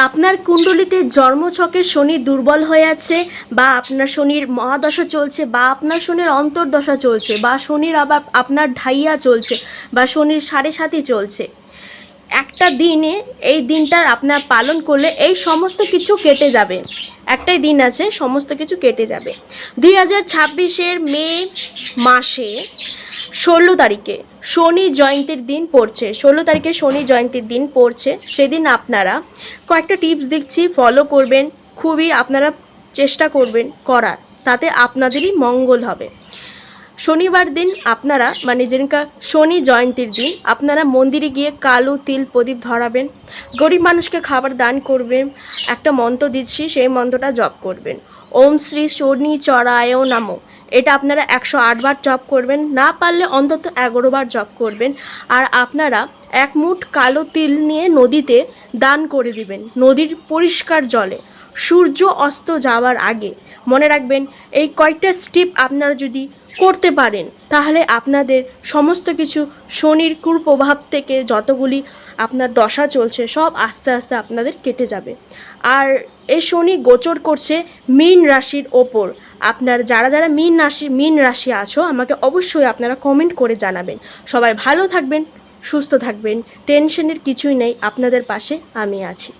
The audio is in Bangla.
আপনার কুণ্ডলিতে জন্মছকে শনি দুর্বল হয়ে আছে, বা আপনার শনির মহাদশা চলছে, বা আপনার শনির অন্তর্দশা চলছে, বা শনির আবার আপনার ঢাইয়া চলছে, বা শনির সাড়ে সাতি চলছে, একটা দিনে এই দিনটার আপনার পালন করলে এই সমস্ত কিছু কেটে যাবে। একটাই দিন আছে, সমস্ত কিছু কেটে যাবে। 2026-এর মে মাসে 16 তারিখে শনি জয়ন্তীর দিন পড়ছে। 16 তারিখে শনি জয়ন্তীর দিন পড়ছে। সেদিন আপনারা কয়েকটা টিপস দিচ্ছি, ফলো করবেন। খুবই আপনারা চেষ্টা করবেন করার, তাতে আপনাদেরই মঙ্গল হবে। শনিবার দিন আপনারা, মানে যেদিনকার শনি জয়ন্তীর দিন, আপনারা মন্দিরে গিয়ে কালো তিল প্রদীপ ধরাবেন, গরিব মানুষকে খাবার দান করবেন। একটা মন্ত্র দিচ্ছি, সেই মন্ত্রটা জপ করবেন। ওম শ্রী শনি চরায় নমঃ। এটা আপনারা 108 বার জপ করবেন, না পারলে অন্তত 11 বার জপ করবেন। আর আপনারা এক মুঠ কালো তিল নিয়ে নদীতে দান করে দিবেন, নদীর পরিষ্কার জলে, সূর্য অস্ত যাওয়ার আগে। মনে রাখবেন, এই কয়েকটা স্টেপ আপনারা যদি করতে পারেন, তাহলে আপনাদের সমস্ত কিছু শনির কুপ্রভাব থেকে যতগুলি আপনার দশা চলছে, সব আস্তে আস্তে আপনাদের কেটে যাবে। আর এই শনি গোচর করছে মীন রাশির ওপর। আপনার যারা যারা মীন রাশি আছো, আমাকে অবশ্যই আপনারা কমেন্ট করে জানাবেন। সবাই ভালো থাকবেন, সুস্থ থাকবেন, টেনশনের কিছুই নেই, আপনাদের পাশে আমি আছি।